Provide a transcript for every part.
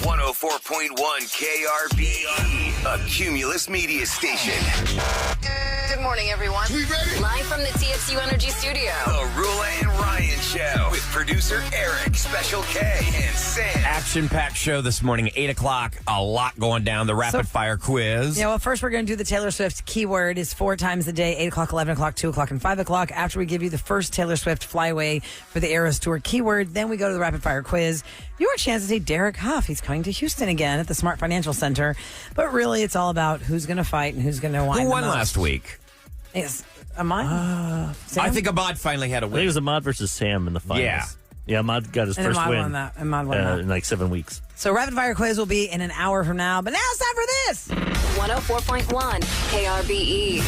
104.1 KRBE, a Cumulus media station. Good morning, everyone. We ready? Live from the TXU Energy Studio. The Roula and Ryan Show with producer Eric, Special K, and Sam. Action-packed show this morning, 8 o'clock. A lot going down. The rapid-fire quiz. Yeah, well, first we're going to do the Taylor Swift keyword is 4 times a day, 8 o'clock, 11 o'clock, 2 o'clock, and 5 o'clock. After we give you the first Taylor Swift flyaway for the Eras Tour keyword, then we go to the rapid-fire quiz. Your chance to see Derek Huff. He's coming to Houston again at the Smart Financial Center. But really, it's all about who's going to fight and who's going to win. Who won last week? Yes, Ahmad? I think Ahmad finally had a I think win. it was Ahmad versus Sam in the finals. Yeah, Ahmad got his And first Ahmad win won that. Ahmad won that. in like 7 weeks. So rapid fire quiz will be in an hour from now. But now it's time for this. 104.1 KRBE.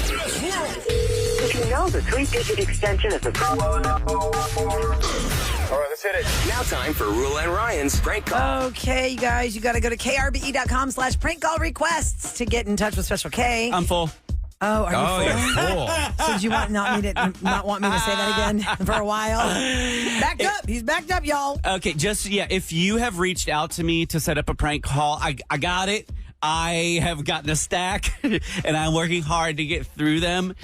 If you know the 3-digit extension of the... All right, let's hit it. Now time for Roula and Ryan's prank call. Okay, you guys, you got to go to krbe.com/prank call requests to get in touch with Special K. I'm full. Oh, are you Oh, full? you're full. So did you not want me to say that again for a while? Backed up. He's backed up, y'all. Okay, if you have reached out to me to set up a prank call, I got it. I have gotten a stack, and I'm working hard to get through them.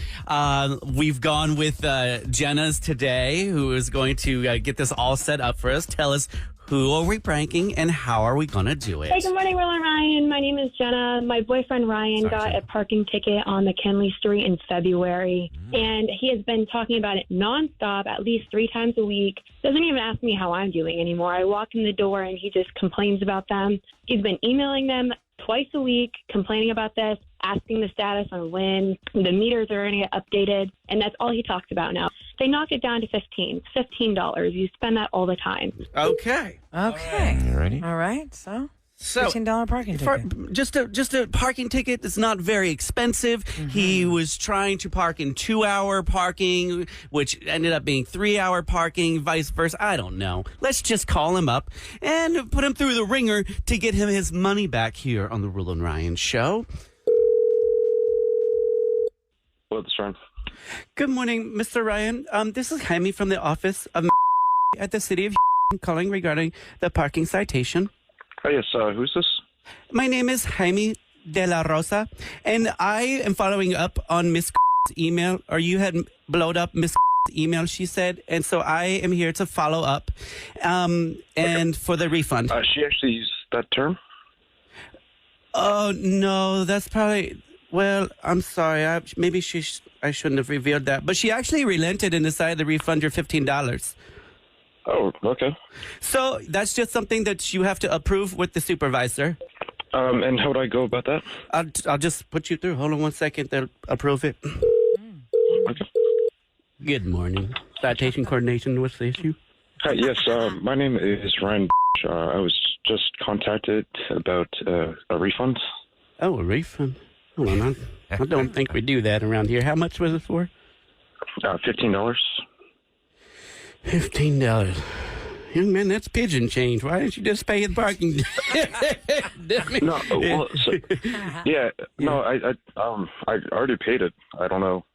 We've gone with Jenna's today, who is going to get this all set up for us. Tell us, who are we pranking, and how are we going to do it? Hey, good morning, Will and Ryan. My name is Jenna. My boyfriend Ryan got a parking ticket on the Kenley Street in February, and he has been talking about it nonstop, at least 3 times a week. Doesn't even ask me how I'm doing anymore. I walk in the door, and he just complains about them. He's been emailing them twice a week, complaining about this, asking the status on when the meters are going to get updated, and that's all he talks about now. They knocked it down to $15. You spend that all the time. Okay. Okay. You ready? All right. So, So, $15 parking ticket. just a parking ticket that's not very expensive. He was trying to park in 2-hour parking, which ended up being 3-hour parking, vice versa. I don't know. Let's just call him up and put him through the ringer to get him his money back here on the Roula and Ryan Show. What's wrong? Good morning, Mr. Ryan. This is Jaime from the office of at the city of calling regarding the parking citation. Oh, yes, who's this? My name is Jaime de la Rosa, and I am following up on Miss email, or you had blowed up Miss email, she said, and so I am here to follow up, and for the refund. She actually used that term? Oh, no, that's probably... Well, I'm sorry. I shouldn't have revealed that. But she actually relented and decided to refund your $15. Oh, okay. So that's just something that you have to approve with the supervisor. And how would I go about that? I'll just put you through. Hold on one second. They'll approve it. Okay. Good morning. Citation coordination. What's the issue? Hi, yes, my name is Ryan. I was just contacted about a refund. Oh, a refund. Hold on. I don't think we do that around here. How much was it for? $15. $15. Young man, that's pigeon change. Why didn't you just pay the parking? No, well, I already paid it. I don't know.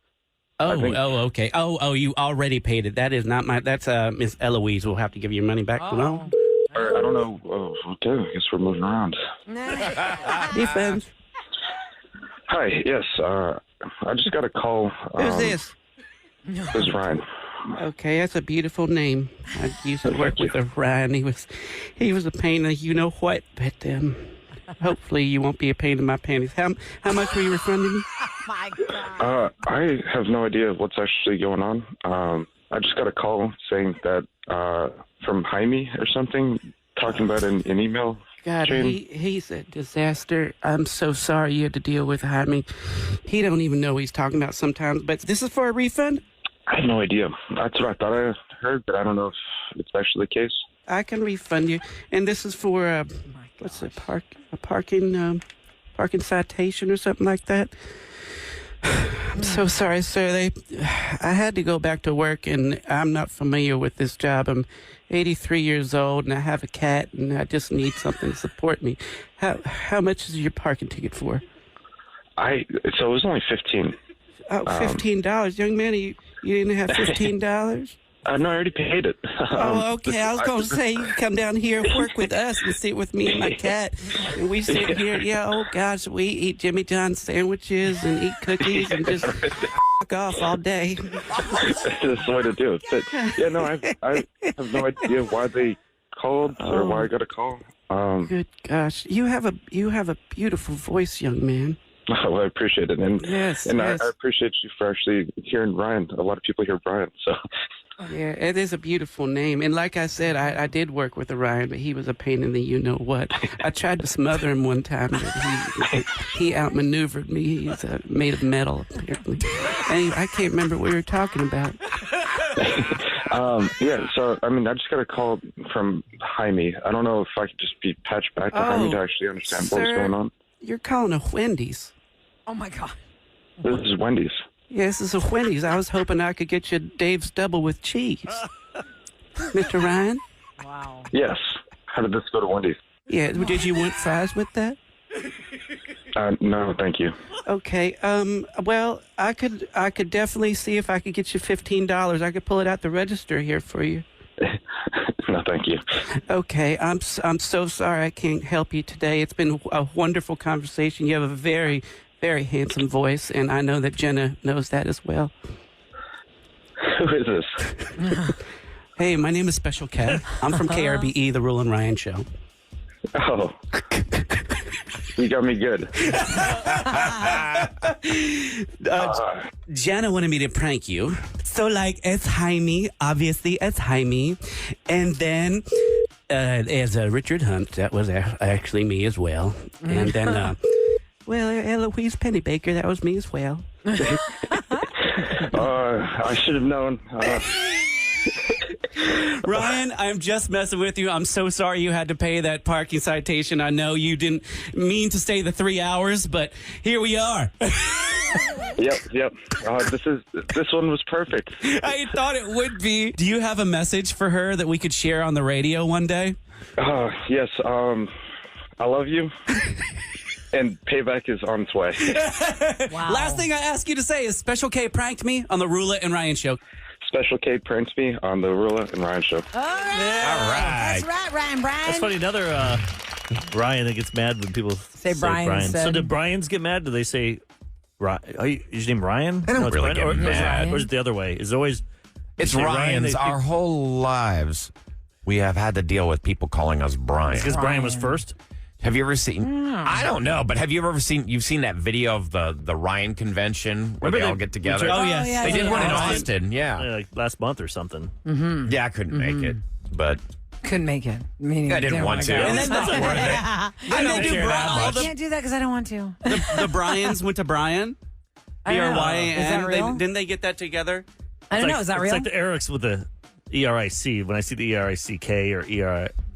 Okay. Oh, you already paid it. That is not my. That's Miss Eloise. We'll have to give you your money back. Oh. No. I don't know. Okay, I guess we're moving around. Defense. Hi, yes. I just got a call. Who's this? This is Ryan. Okay, that's a beautiful name. I used to work with a Ryan. He was a pain in you know what, but hopefully you won't be a pain in my panties. How much were you refunding me? My God. I have no idea what's actually going on. I just got a call saying that from Jaime or something, talking about an email. God, chain. he's a disaster. I'm so sorry you had to deal with Jaime. He don't even know what he's talking about sometimes. But this is for a refund? I have no idea. That's what I thought I heard, but I don't know if it's actually the case. I can refund you. And this is for parking citation or something like that. I'm so sorry, sir. I had to go back to work, and I'm not familiar with this job. I'm 83 years old, and I have a cat, and I just need something to support me. How much is your parking ticket for? So it was only $15. Oh, $15, young man. You didn't have $15? No, I already paid it. Oh, okay. I was going to say, you can come down here and work with us and sit with me and my cat. And we sit here, oh, gosh, we eat Jimmy John's sandwiches and eat cookies and just fuck off all day. That's the way to do it. But, yeah, no, I have no idea why they called or why I got a call. Good gosh. You have a beautiful voice, young man. Oh, I appreciate it. And, Yes. I appreciate you for actually hearing Ryan. A lot of people hear Brian, so... Yeah, it is a beautiful name. And like I said, I did work with Orion, but he was a pain in the you-know-what. I tried to smother him one time, but he outmaneuvered me. He's made of metal, apparently. And I can't remember what we were talking about. Yeah, so, I mean, I just got a call from Jaime. I don't know if I could just be patched back to Jaime to actually understand what was going on. You're calling a Wendy's. Oh, my God. This is Wendy's. Yes, it's a Wendy's. I was hoping I could get you Dave's double with cheese. Mr. Ryan? Wow. Yes. How did this go to Wendy's? Yeah, did you want fries with that? No, thank you. Okay. Well, I could definitely see if I could get you $15. I could pull it out the register here for you. No, thank you. Okay. I'm so sorry I can't help you today. It's been a wonderful conversation. You have a very, very handsome voice, and I know that Jenna knows that as well. Who is this? Hey, my name is Special K. I'm from KRBE, the Roula and Ryan Show. Oh. You got me good. Jenna wanted me to prank you. So, it's Jaime. Obviously, it's Jaime. And then as Richard Hunt, that was actually me as well. And then, Eloise Pennybaker, that was me as well. I should have known. Ryan, I'm just messing with you. I'm so sorry you had to pay that parking citation. I know you didn't mean to stay the 3 hours, but here we are. Yep. This one was perfect. I thought it would be. Do you have a message for her that we could share on the radio one day? Yes. I love you. And payback is on its way. Wow. Last thing I ask you to say is Special K pranked me on the Roula and Ryan Show. Special K pranked me on the Roula and Ryan Show. All right. That's right, Ryan. That's funny. Another Ryan that gets mad when people say Brian instead. So did Brian's get mad? Do they say, is his name Ryan? They don't it's really Brian, get mad. Or is it the other way? Is it always... It's say Ryan's. Ryan, Our whole lives, we have had to deal with people calling us Brian. Because Brian was first? Have you ever seen? I don't know, but have you ever seen? You've seen that video of the Ryan convention where they all get together. Oh, yes. They did one in Austin. Yeah, Like last month or something. Mm-hmm. yeah. I couldn't make it, but Couldn't make it. Meaning I didn't want to. go. It's not worth it. I don't care that I much. can't do that because I don't want to. The Bryans went to Brian. I don't know. B-R-Y-A-N. Is that real? Didn't they get that together? I don't know. Is that real? It's like the Eric's with the E-R-I-C. When I see the E-R-I-C-K or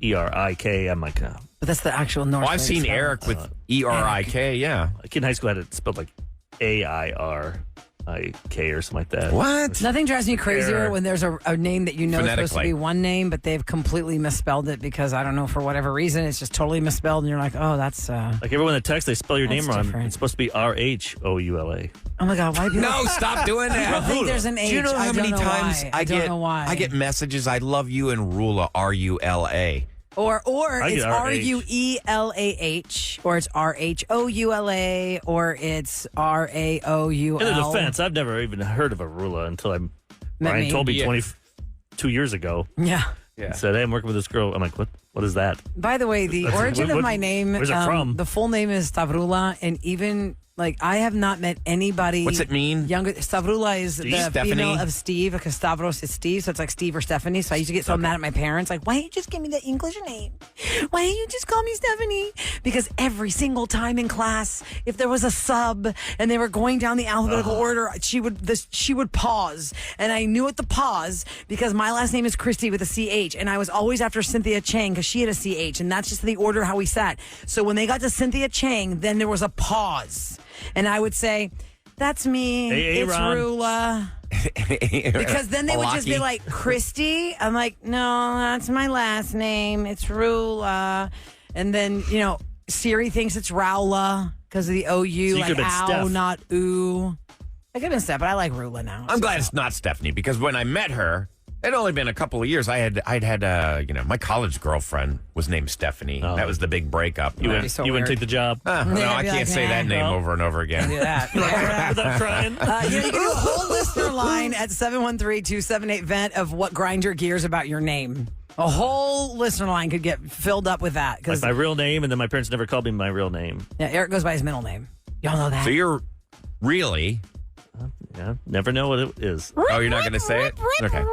E-R-I-K, I'm like, oh. But that's the actual North. Well, I've seen Eric with E-R-I-K. Yeah. A kid in high school had it spelled like A-I-R-I-K or something like that. What? Nothing drives me crazier Error. when there's a name that you know is supposed to Phonetically. be one name, but they've completely misspelled it because I don't know, for whatever reason, it's just totally misspelled, and you're like, oh, that's. Like everyone that texts, they spell your That's name wrong. different. It's supposed to be R-H-O-U-L-A. Oh my God, why people? No, stop doing that. I think there's an H. Do you know I how don't many know times why. I don't get? know why. I get messages. I love you in Rula. R-U-L-A. Or I it's get RH. R-U-E-L-A-H, or it's R-H-O-U-L-A, or it's R-A-O-U-L. In the defense, I've never even heard of a Roula until Brian me. told me Yeah. 22 years ago. Yeah. He said, hey, I'm working with this girl. I'm like, what is that? By the way, the origin of my name, where's it from? the full name is Stavrula, and even like I have not met anybody. What's it mean? Younger. Stavrula is the Stephanie? female of Steve, because Stavros is Steve, so it's like Steve or Stephanie. So I used to get so mad at my parents, like, why don't you just give me the English name? Why don't you just call me Stephanie? Because every single time in class, if there was a sub and they were going down the alphabetical order, she would pause, and I knew at the pause because my last name is Christy with a CH, and I was always after Cynthia Chang because she had a CH, and that's just the order how we sat. So when they got to Cynthia Chang, then there was a pause. And I would say, that's me. Hey, it's Ron. Rula. Because then they would just be like, Christy? I'm like, no, that's my last name. It's Rula. And then, Siri thinks it's Roula because of the O-U, So you like could've been ow, Steph. not ooh. I could have been Steph, but I like Rula now. I'm glad it's not Stephanie because when I met her, It'd only been a couple of years. I'd had my college girlfriend was named Stephanie. Oh. That was the big breakup. You be so wouldn't weird. take the job? No, I be can't like, say that name over and over again. Do that. Without trying? You can do a whole listener line at 713-278-VENT of what grinds your gears about your name. A whole listener line could get filled up with that. Like Because my real name, and then my parents never called me my real name. Eric goes by his middle name. Y'all know that. So you're Yeah, never know what it is. Oh, you're not going to say it? Okay.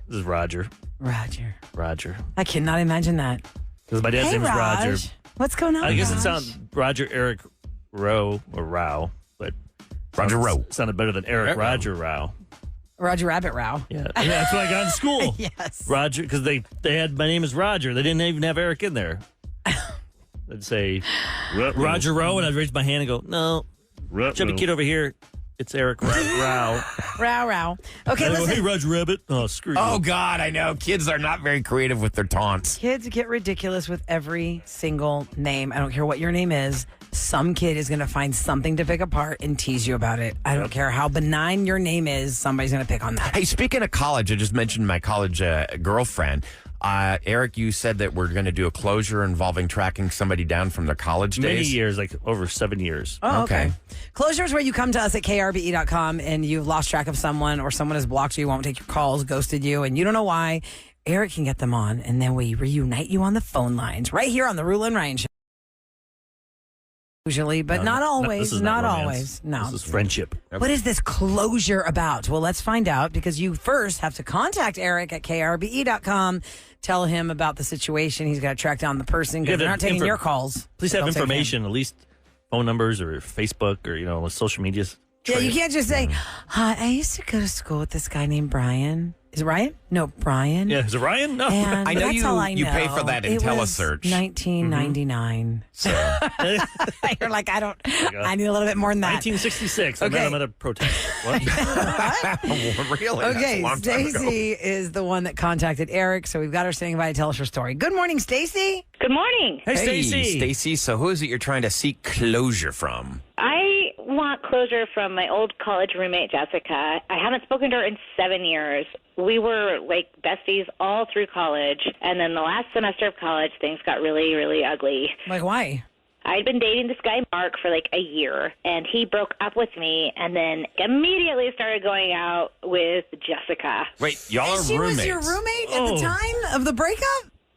This is Roger. Roger. I cannot imagine that. Because my dad's Hey, name is Roger. Raj. What's going on, I guess it Raj? sounds Roger Eric Rowe or Rao, but Roger Rowe. sounded better than Eric Eric Roger Rowe. Roger Rabbit Row. Yeah, and that's what I got in school. Yes. Roger, because they had my name is Roger. They didn't even have Eric in there. They'd say Roger Rowe, and I'd raise my hand and go, "No, chubby kid over here. It's Eric Rowe." Row. Okay, And I go, listen. "Hey, Roger Rabbit." Oh, screw you. Oh, God, I know. Kids are not very creative with their taunts. Kids get ridiculous with every single name. I don't care what your name is. Some kid is going to find something to pick apart and tease you about it. I don't care how benign your name is. Somebody's going to pick on that. Hey, speaking of college, I just mentioned my college girlfriend. Eric, you said that we're going to do a closure involving tracking somebody down from their college Many days. years, like over 7 years. Oh, okay. Okay. Closure is where you come to us at krbe.com and you've lost track of someone or someone has blocked you, won't take your calls, ghosted you, and you don't know why. Eric can get them on, and then we reunite you on the phone lines right here on the Roula and Ryan Show. Usually, but not always. This is not romance. always. No. This is friendship. What is this closure about? Well, let's find out because you first have to contact Eric at krbe.com. Tell him about the situation. He's got to track down the person because Yeah, they're not taking infor- your calls. Please have They'll take him. information, at least phone numbers or Facebook or social medias. Yeah, you can't just say, "Hi, I used to go to school with this guy named Brian." Is it Ryan? No, Brian. Yeah, is it Ryan? No. And I know that's you- all I you know. pay for that It was IntelliSearch. 1999. So you're like, I need a little bit more than that. 1966. I met Okay. him at a protest. What? Really? That's Okay, a long time ago. Stacy is the one that contacted Eric, so we've got her standing by to tell us her story. Good morning, Stacy. Good morning. Hey, Stacy. Stacy, so who is it you're trying to seek closure from? I want closure from my old college roommate, Jessica. I haven't spoken to her in 7 years. We were like besties all through college. And then the last semester of college, things got really, really ugly. Like, why? I'd been dating this guy, Mark, for like a year, and he broke up with me and then immediately started going out with Jessica. Wait, y'all are She roommates. was your roommate at Oh. the time of the breakup?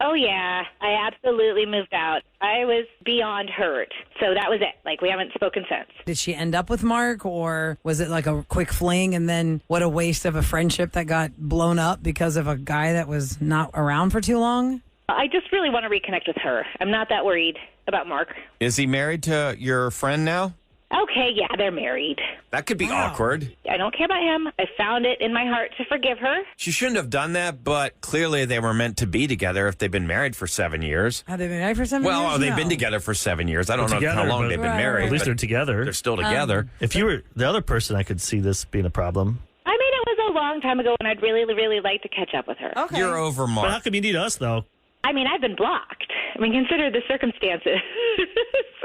Oh, yeah. I absolutely moved out. I was beyond hurt. So that was it. Like, we haven't spoken since. Did she end up with Mark, or was it like a quick fling and then what a waste of a friendship that got blown up because of a guy that was not around for too long? I just really want to reconnect with her. I'm not that worried about Mark. Is he married to your friend now? Okay, yeah, they're married. That could be awkward. I don't care about him. I found it in my heart to forgive her. She shouldn't have done that, but clearly they were meant to be together if they've been married for 7 years. Have they been married for 7 years? Well, they've No. been together for 7 years. I don't know Together, how long but- they've been Right, married. At least but they're together. they're still together. If you were the other person, I could see this being a problem. I mean, it was a long time ago, and I'd really, really like to catch up with her. Okay. You're over, But how Mark. come you need us, though? I mean, I've been blocked. I mean, consider the circumstances.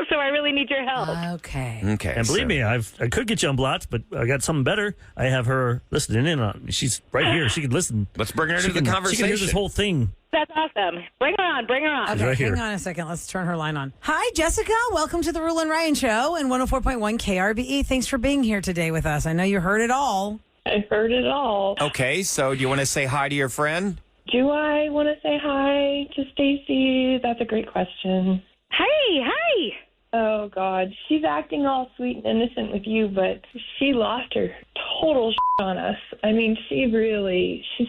So I really need your help. Okay. Okay. And believe so- me, I could get you unblocked, but I got something better. I have her listening in on. She's right here. She can listen. Let's bring her She to the can, conversation. She can hear this whole thing. That's awesome. Bring her on. Bring her on. Okay, right hang here. on a second. Let's turn her line on. Hi, Jessica. Welcome to the Roula and Ryan Show and 104.1 KRBE. Thanks for being here today with us. I know you heard it all. I heard it all. Okay, so do you want to say hi to your friend? Do I want to say hi to Stacy? That's a great question. Hey, hi. Oh, God. She's acting all sweet and innocent with you, but she lost her total on us. I mean, she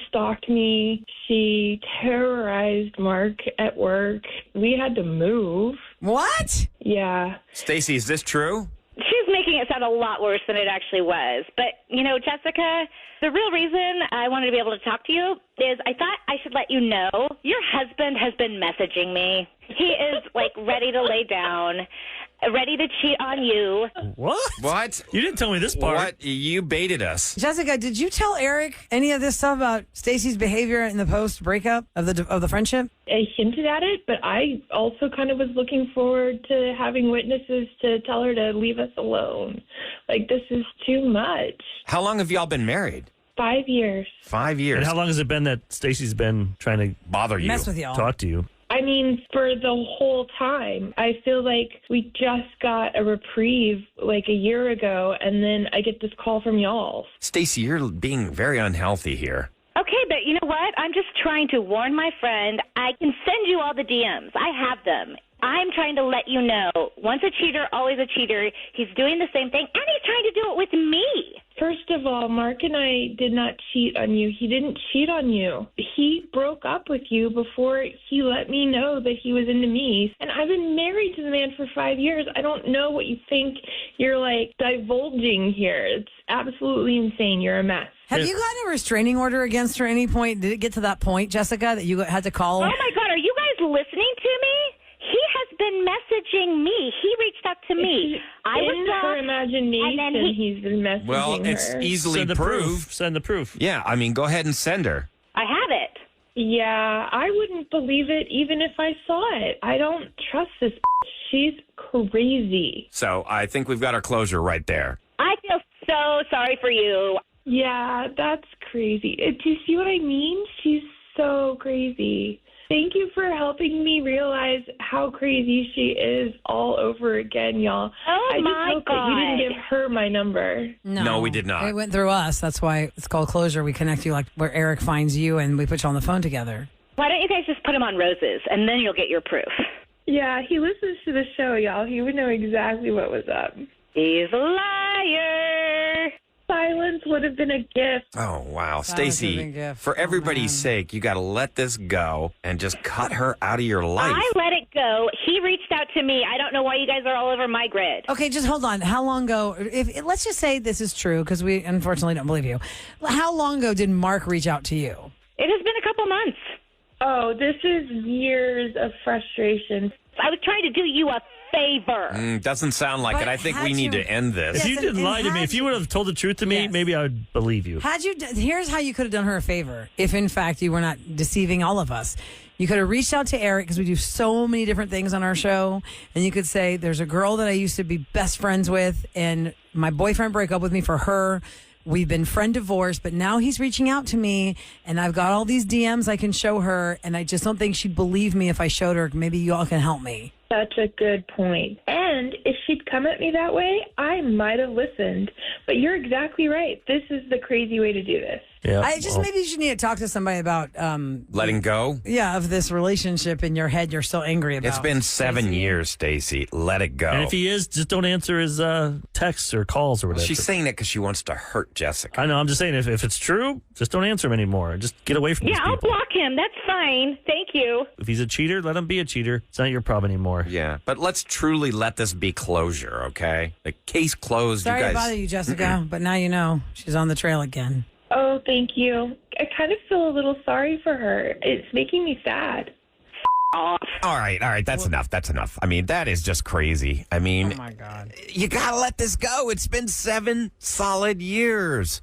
stalked me. She terrorized Mark at work. We had to move. What? Yeah. Stacy, is this true? She's making it sound a lot worse than it actually was. But, you know, Jessica, the real reason I wanted to be able to talk to you is I thought I should let you know your husband has been messaging me. He is, like, ready to lay down, ready to cheat on you. What? What? You didn't tell me this part. What? You baited us. Jessica, did you tell Eric any of this stuff about Stacy's behavior in the post breakup of the friendship? I hinted at it, but I also kind of was looking forward to having witnesses to tell her to leave us alone. Like, this is too much. How long have y'all been married? 5 years. 5 years. And how long has it been that Stacy's been trying to bother you? Mess with y'all. talk to you? I mean, for the whole time. I feel like we just got a reprieve like a year ago, and then I get this call from y'all. Stacy, you're being very unhealthy here. Okay, but you know what? I'm just trying to warn my friend. I can send you all the DMs. I have them. I'm trying to let you know, once a cheater, always a cheater. He's doing the same thing, and he's trying to do it with me. First of all, Mark and I did not cheat on you. He didn't cheat on you. He broke up with you before he let me know that he was into me. And I've been married to the man for 5 years. I don't know what you think you're, like, divulging here. It's absolutely insane. You're a mess. Have you gotten a restraining order against her at any point? Did it get to that point, Jessica, that you had to call? Oh, my God. Are you guys listening to me? He has been messaging me. He reached out to me. I was in her imagination, and then he's been messaging Well, it's her. easily Send the proved. proof. Send the proof. Yeah, I mean, go ahead and send her. I have it. Yeah, I wouldn't believe it even if I saw it. I don't trust this. She's crazy. So I think we've got our closure right there. I feel so sorry for you. Yeah, that's crazy. Do you see what I mean? She's so crazy. Thank you for helping me realize how crazy she is all over again, y'all. Oh, I just my hope that you didn't God. give her my number. No, we did not. It went through us. That's why it's called closure. We connect you like where Eric finds you and we put you on the phone together. Why don't you guys just put him on roses, and then you'll get your proof. Yeah, he listens to the show, y'all. He would know exactly what was up. He's a liar. Silence would have been a gift. Oh, wow. That was a Stacy, big gift. for Oh, everybody's man. sake, you got to let this go and just cut her out of your life. I let it go. He reached out to me. I don't know why you guys are all over my grid. Okay, just hold on. How long ago, if let's just say this is true, because we unfortunately don't believe you. How long ago did Mark reach out to you? It has been a couple months. Oh, this is years of frustration. I was trying to do you a favor. Doesn't sound like But it. I think had we need you- to end this. If Yes, you didn't and lie to me, had if you you- would have told the truth to me, Yes. maybe I would believe you. Had you? Here's how you could have done her a favor. If in fact you were not deceiving all of us, you could have reached out to Eric because we do so many different things on our show, and you could say, "There's a girl that I used to be best friends with, and my boyfriend broke up with me for her. We've been friend divorced, but now he's reaching out to me, and I've got all these DMs I can show her, and I just don't think she'd believe me if I showed her. Maybe you all can help me." Such a good point. And if she'd come at me that way, I might have listened. But you're exactly right. This is the crazy way to do this. Yeah. I just maybe you should need to talk to somebody about Letting go? yeah, of this relationship in your head you're so angry about. It's been 7 years, Stacy. Let it go. And if he is, just don't answer his texts or calls or whatever. She's saying it because she wants to hurt Jessica. I know. I'm just saying, if it's true, just don't answer him anymore. Just get away from Yeah, these I'll people. block him. That's fine. Thank you. If he's a cheater, let him be a cheater. It's not your problem anymore. Yeah, but let's truly let this be closure, okay? The case closed. Sorry you to guys. bother you, Jessica, but now you know she's on the trail again. Oh, thank you. I kind of feel a little sorry for her. It's making me sad. Off. All right. That's enough. That's enough. I mean, that is just crazy. I mean, Oh my God, you gotta let this go. It's been 7 solid years.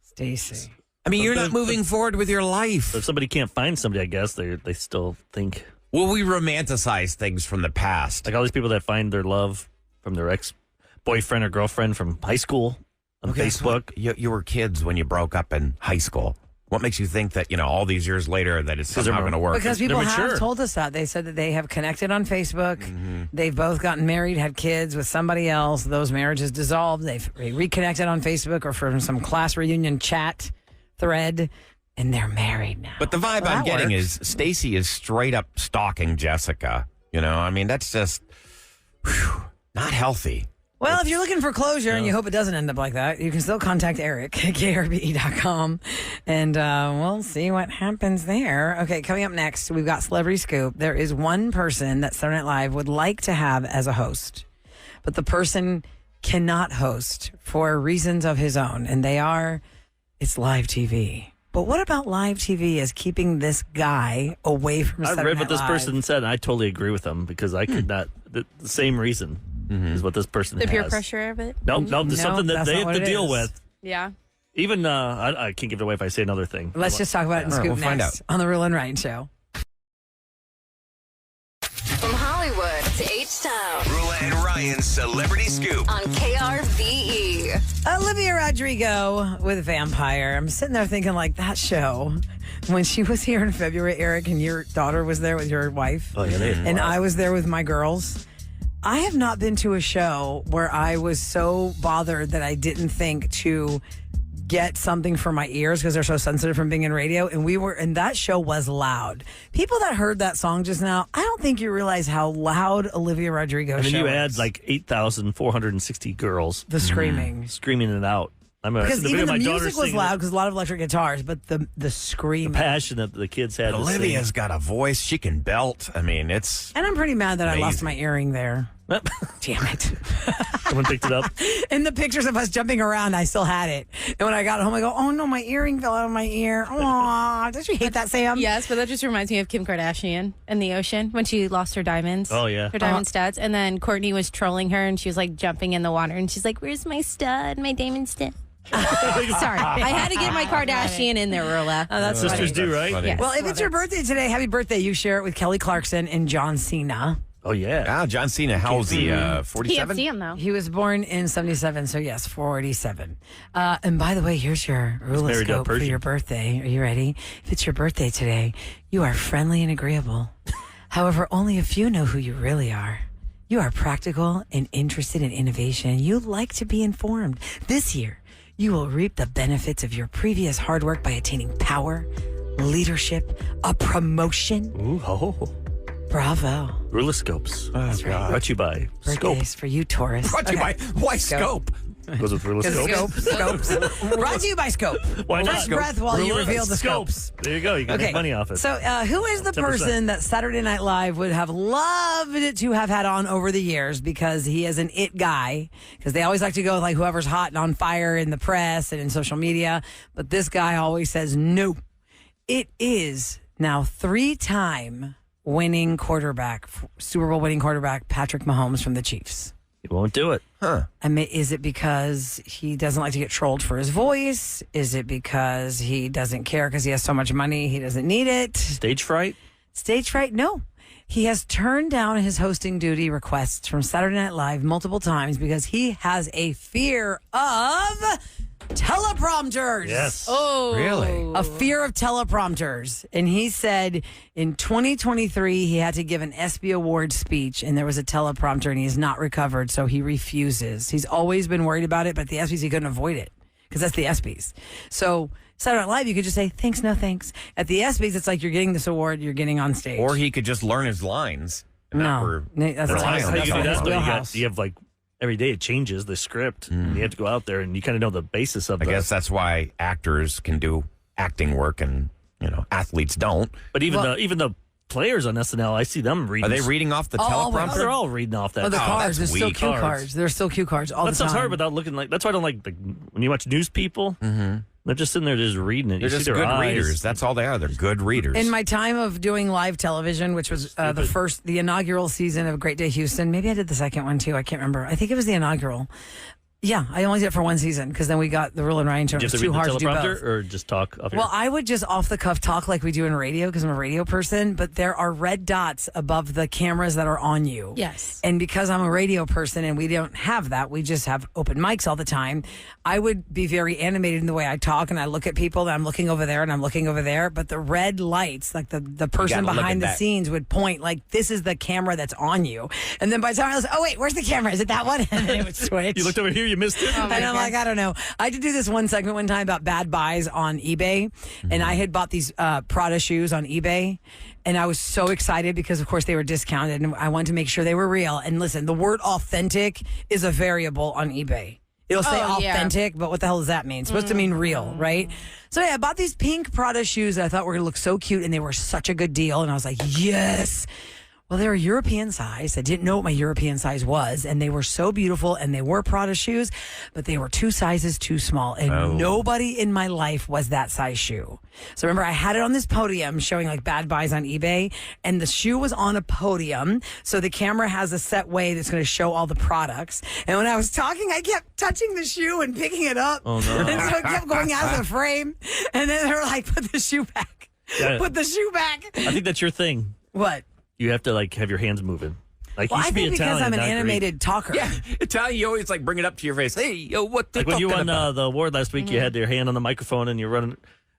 Stacy. I mean, you're not moving forward with your life. If somebody can't find somebody, I guess they still think. Well, we romanticize things from the past. Like all these people that find their love from their ex-boyfriend or girlfriend from high school on Guess Facebook. what? You were kids when you broke up in high school. What makes you think that, all these years later that it's somehow going to work? Because people They're mature. have told us that. They said that they have connected on Facebook. They've both gotten married, had kids with somebody else. Those marriages dissolved. They've reconnected on Facebook or from some class reunion chat thread, and they're married now. But the vibe Well, I'm that getting works. is Stacy is straight up stalking Jessica. I mean, that's just not healthy. Well, if you're looking for closure and you hope it doesn't end up like that, you can still contact Eric at krbe.com, and we'll see what happens there. Okay, coming up next, we've got Celebrity Scoop. There is one person that Saturday Night Live would like to have as a host, but the person cannot host for reasons of his own, and it's live TV. But what about live TV as keeping this guy away from I Saturday read what Night this Live? person said, and I totally agree with them because I could not. The same reason is what this person The has. peer pressure of it. Nope, there's No, something that that's they not have what to it deal is. with. Yeah. Even I can't give it away if I say another thing. Let's just talk about it in All right, Scoop we'll find next on the Roula and Ryan Show. From Hollywood to H-Town. Roula and Ryan. Ryan's Celebrity Scoop. On KRVE. Olivia Rodrigo with Vampire. I'm sitting there thinking, like, that show, when she was here in February, Eric, and your daughter was there with your wife. Oh, yeah, and I was there with my girls. I have not been to a show where I was so bothered that I didn't think to get something for my ears because they're so sensitive from being in radio. And that show was loud. People that heard that song just now, I don't think you realize how loud Olivia Rodrigo And then show you is. add like 8,460 girls The screaming. screaming it out. Because even the my daughter music was singing loud because a lot of electric guitars, but the screaming. the passion that the kids had. Olivia's got a voice. She can belt. I mean, it's And I'm pretty mad that I lost Amazing. my earring there. Damn it. Someone picked it up. In the pictures of us jumping around, I still had it. And when I got home, I go, oh no, my earring fell out of my ear. Aw, don't you hate that, Sam? Yes, but that just reminds me of Kim Kardashian in the ocean when she lost her diamonds. Oh, yeah. Her diamond studs. And then Courtney was trolling her and she was like jumping in the water and she's like, where's my stud, my diamond stud? Sorry. I had to get my Kardashian in there, Roula. Oh, that's Sisters funny. do, right? funny. Yes. Well, if it's your birthday today, happy birthday. You share it with Kelly Clarkson and John Cena. Oh, yeah. Ah, John Cena. How old is he? Can't 47? see him though. He was born in 77, so yes, 47. And by the way, here's your married to a Ruloscope for Persian. your birthday. Are you ready? If it's your birthday today, you are friendly and agreeable. However, only a few know who you really are. You are practical and interested in innovation. You like to be informed. This year, you will reap the benefits of your previous hard work by attaining power, leadership, a promotion. Ooh, oh. Bravo. Ruloscopes. Oh, God. Brought to you by Scope. Birthdays for you, Taurus. Brought to you by why Scope? Goes with Ruloscopes. Scopes. Brought to you by Scope. Why not? First breath while you Rula reveal the scopes. There you go. You can make money off it. So, who is the 10%. person that Saturday Night Live would have loved to have had on over the years because he is an it guy? Because they always like to go with like whoever's hot and on fire in the press and in social media. But this guy always says no. It is now 3-time winning quarterback, Super Bowl winning quarterback, Patrick Mahomes from the Chiefs. You won't do it. I mean, is it because he doesn't like to get trolled for his voice? Is it because he doesn't care because he has so much money he doesn't need it? Stage fright? Stage fright? No. He has turned down his hosting duty requests from Saturday Night Live multiple times because he has a fear of teleprompters. Yes. Oh. Really? A fear of teleprompters. And he said in 2023, he had to give an ESPY Award speech and there was a teleprompter and he has not recovered. So he refuses. He's always been worried about it, but at the ESPYs, he couldn't avoid it because that's the ESPYs. So Saturday Night Live, you could just say, thanks, no thanks. At the ESPYs, it's like you're getting this award, you're getting on stage. Or he could just learn his lines. And No. not re- That's rely not on How That's you that. do all that? his Though? wheelhouse. You have like every day it changes the script. And you have to go out there and you kind of know the basis of I the. guess that's why actors can do acting work and, athletes don't. But even the players on SNL, I see them reading. Are they reading off the Oh, Oh, teleprompter? they're all reading off that. Oh, the stuff. cards. There's that's still weak. cue Cards. cards. There's still cue cards all That the sounds time. hard without looking like. That's why I don't like when you watch news people. Mm-hmm. They're just sitting there just reading it. They're You see just their good eyes. readers. That's all they are. They're good readers. In my time of doing live television, which was the inaugural season of Great Day Houston, maybe I did the second one too. I can't remember. I think it was the inaugural. Yeah, I only did it for one season because then we got the Roula and Ryan show. It Just was to too read hard the to do teleprompter both. or just talk off Well, I would just off the cuff talk like we do in radio because I'm a radio person, but there are red dots above the cameras that are on you. Yes. And because I'm a radio person and we don't have that, we just have open mics all the time. I would be very animated in the way I talk and I look at people and I'm looking over there and I'm looking over there, but the red lights, like the person gotta look behind at the that. scenes would point like, this is the camera that's on you. And then by the time I was, oh wait, where's the camera? Is it that one? And then it would switch. You looked over here, you missed it. And I'm like, I don't know. I had to do this one segment one time about bad buys on eBay. And I had bought these Prada shoes on eBay. And I was so excited because, of course, they were discounted. And I wanted to make sure they were real. And listen, the word authentic is a variable on eBay. It'll say Oh, yeah. authentic, but what the hell does that mean? It's supposed to mean real, right? So yeah, I bought these pink Prada shoes that I thought were going to look so cute. And they were such a good deal. And I was like, yes. Well, they were European size. I didn't know what my European size was, and they were so beautiful, and they were Prada shoes, but they were 2 sizes too small, and nobody in my life was that size shoe. So remember, I had it on this podium showing like bad buys on eBay, and the shoe was on a podium, so the camera has a set way that's going to show all the products. And when I was talking, I kept touching the shoe and picking it up, and so it kept going out of the frame, and then they were like, put the shoe back. Yeah. Put the shoe back. I think that's your thing. What? You have to like have your hands moving. Like, Well, you I should be think because Italian, I'm an not Greek. animated talker. Yeah, Italian, you always like bring it up to your face. Hey, yo, what they Like when talking you won about? the award last week, you had your hand on the microphone and you're running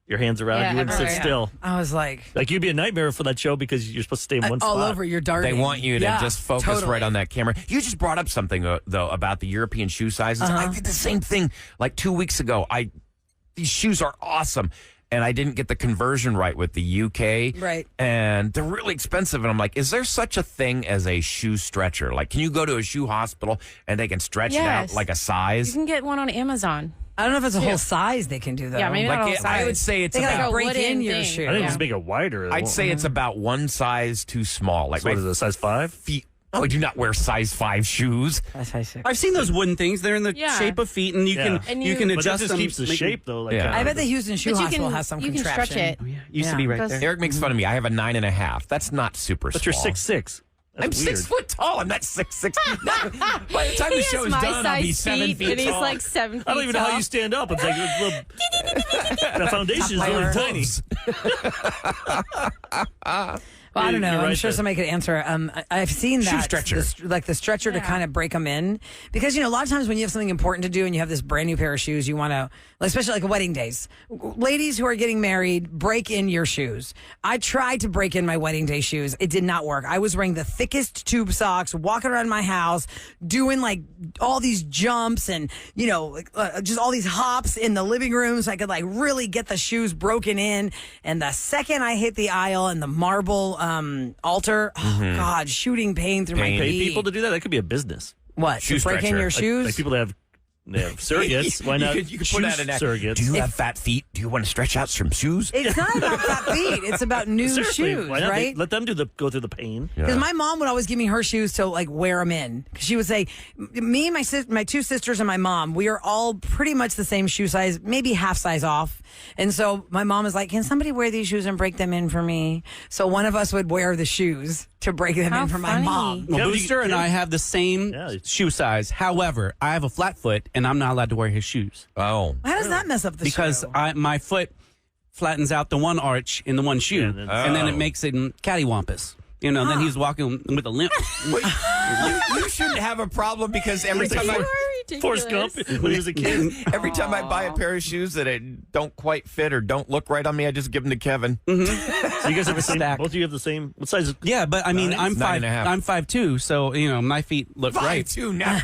your hands around. Yeah, you wouldn't sit everywhere. still. I was like, Like, you'd be a nightmare for that show because you're supposed to stay in one all spot. over your darting. They want you to Yeah, just focus totally. right on that camera. You just brought up something, though, about the European shoe sizes. I did the same thing like 2 weeks ago. These shoes are awesome. And I didn't get the conversion right with the UK. Right. And they're really expensive. And I'm like, is there such a thing as a shoe stretcher? Like, can you go to a shoe hospital and they can stretch it out Yes. like a You size? can get one on Amazon. I don't know if it's a whole size they can do though. Yeah, maybe not Like, all size. I would say it's They gotta about, a break wooden in your thing. shoe. I think Yeah. just make it wider. I'd say it's about one size too small. Like, So what my is it, a size 5? feet. Oh, I do not wear size 5 shoes. That's size 6. I've seen those wooden things. They're in the Yeah. shape of feet, and you Yeah. can And you you- can But that adjust just them. keeps the make them- shape, though. Like, Yeah. I bet the Houston Shoe But you Hospital can- has some you can stretch contraption. it. Yeah, used to Yeah. be right Goes- there. Eric makes fun of me. I have a 9.5. That's not super But small. you're 6'6". That's I'm weird. 6 foot tall. I'm not 6'6". By the time He the has show is my done, I'll be size 7 feet, feet and he's tall. like 7 feet I don't even know how tall. you stand up. It's like the foundation is really tiny. Well, I don't know. You're I'm right sure there. somebody could answer. I've seen Shoe that stretcher. like the stretcher to Yeah. kind of break them in, because a lot of times when you have something important to do and you have this brand new pair of shoes, you want to, especially like wedding days. Ladies who are getting married, break in your shoes. I tried to break in my wedding day shoes. It did not work. I was wearing the thickest tube socks, walking around my house, doing like all these jumps and just all these hops in the living room, so I could like really get the shoes broken in. And the second I hit the aisle and the marble altar, oh God, shooting pain through my Pay feet. people to do that? That could be a business. What? Shoe To break in stretcher. your Like- shoes? Like people that have surrogates. Why not? You could shoe put out an ad. surrogates. Do you have fat feet? Do you want to stretch out some shoes? It's not about fat feet. It's about new Seriously, shoes, why not? right? Let them go through the pain. Because my mom would always give me her shoes to like wear them in. 'Cause she would say, me and my two sisters and my mom, we are all pretty much the same shoe size, maybe half size off. And so my mom is like, can somebody wear these shoes and break them in for me? So one of us would wear the shoes to break them How in for my funny. mom. Well, Yeah, but Booster and I have the same Yeah. shoe size. However, I have a flat foot, and I'm not allowed to wear his shoes Oh. How does that mess up the because shoe? my foot flattens out the one arch in the one shoe, Yeah, and then Oh. it makes it cattywampus. Then he's walking with a limp. You shouldn't have a problem because every time Forrest Gump when he was a kid. every time I buy a pair of shoes that don't quite fit or don't look right on me, I just give them to Kevin. So you guys have the same. Stack. Both of you have the same. What size? Is, Yeah, but I mean, I'm 9.5. I'm 5'2", so my feet look right. 5'2". Now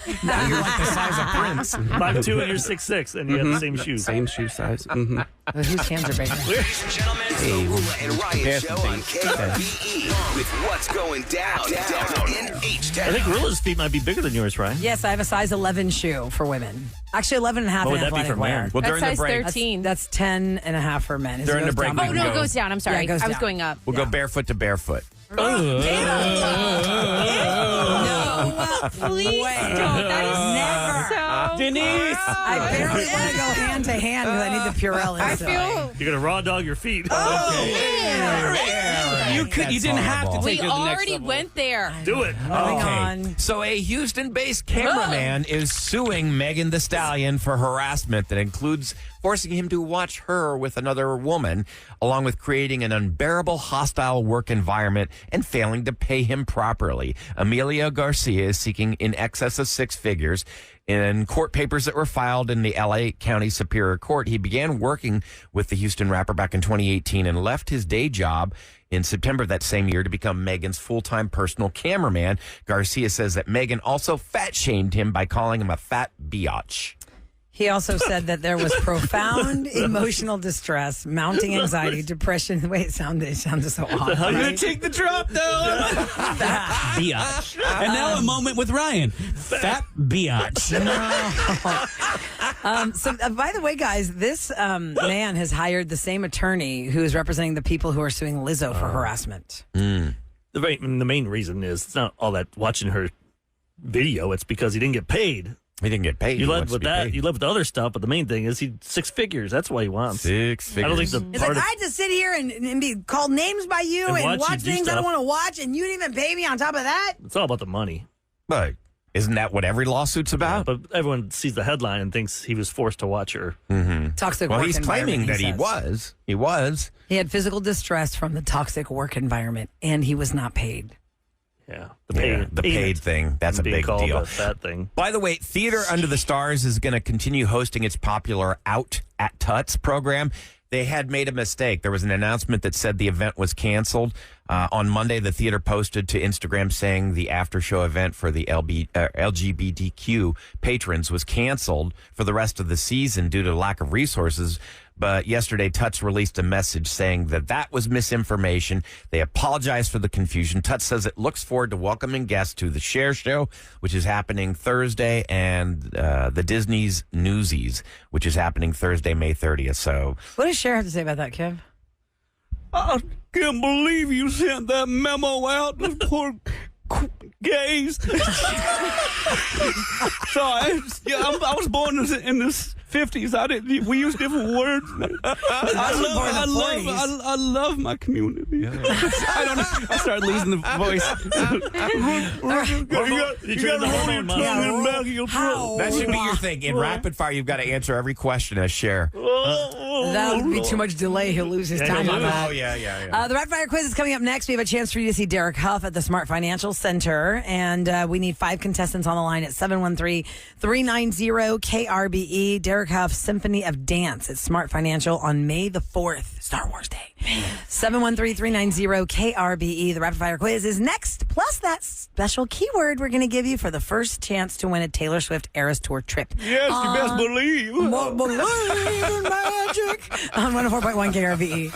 you're like the size of Prince. 5'2" and you're 6'6", and you have the same shoes. Same shoe size. Mm-hmm. Whose hands are bigger? Ladies and gentlemen, it's the Roula and Ryan Show on KRBE with what's going down in H-Town. I think Roula's feet might be bigger than yours, Ryan. Yes, I have a size 11 shoe for women. Actually, 11 and a half What in would that be athletic for wear. men? Well, That's during the size break, 13. That's 10 and a half for men. As it During the goes break, down we by- Oh, can no, go- it goes down. I'm sorry. Yeah, it goes I was down. going up. We'll go barefoot to barefoot. No, please don't. That is Never. so Denise! I barely want to go hand to hand because I need the Purell I instantly. feel You're gonna raw dog your feet. You didn't have to horrible. take we it to the next already level. went there. Do it. Moving on. Okay, so a Houston-based cameraman is suing Megan Thee Stallion for harassment that includes forcing him to watch her with another woman, along with creating an unbearable hostile work environment and failing to pay him properly. Emilio Garcia is seeking in excess of 6 figures. In court papers that were filed in the LA County Superior Court, he began working with the Houston rapper back in 2018 and left his day job in September that same year to become Megan's full-time personal cameraman. Garcia says that Megan also fat-shamed him by calling him a fat biatch. He also said that there was profound emotional distress, mounting anxiety, depression. The way it sounded so odd. I'm going to take the drop, though. Fat biatch. And now a moment with Ryan. Fat biatch. By the way, guys, this man has hired the same attorney who is representing the people who are suing Lizzo for harassment. The main reason is it's not all that watching her video. It's because he didn't get paid. He didn't get paid. You He led wants to with be that. paid. You led with the other stuff, but the main thing is he 6 figures. That's what he wants. 6 figures. I don't think the It's part like, of I had to sit here and be called names by you And and watch you watch do things I don't stuff. want to watch, and you didn't even pay me on top of that? it's all about the money. But isn't that what every lawsuit's about? But everyone sees the headline and thinks he was forced to watch her. Toxic Well, work he's claiming environment, that he says. was. He was. He had physical distress from the toxic work environment, and he was not paid. Yeah, The paid thing. That's a being big called deal. That thing. By the way, Theater Under the Stars is going to continue hosting its popular Out at Tuts program. They had made a mistake. There was an announcement that said the event was canceled. On Monday, the theater posted to Instagram saying the after-show event for the LGBTQ patrons was canceled for the rest of the season due to lack of resources. But yesterday, Tuts released a message saying that was misinformation. They apologized for the confusion. Tuts says it looks forward to welcoming guests to the Cher Show, which is happening Thursday, and the Disney's Newsies, which is happening Thursday, May 30th. So, What does Cher have to say about that, Kev? I can't believe you sent that memo out. Those poor gays. I was born in the 50s. We use different words. I love my community. I don't know. I started losing the voice. You got to hold your tongue in the back of your throat. that should be your thing. In rapid fire, you've got to answer every question as Cher. That would be too much delay. He'll lose his time on that. Oh, yeah. The Rapid Fire Quiz is coming up next. We have a chance for you to see Derek Huff at the Smart Financial Center. And we need 5 contestants on the line at 713-390-KRBE. Derek Huff, Symphony of Dance at Smart Financial on May the 4th, Star Wars Day. 713-390-KRBE. The Rapid Fire Quiz is next. Plus that special keyword we're going to give you for the first chance to win a Taylor Swift Eras Tour trip. Yes, you best believe. Believe in magic on 104.1 KRBE.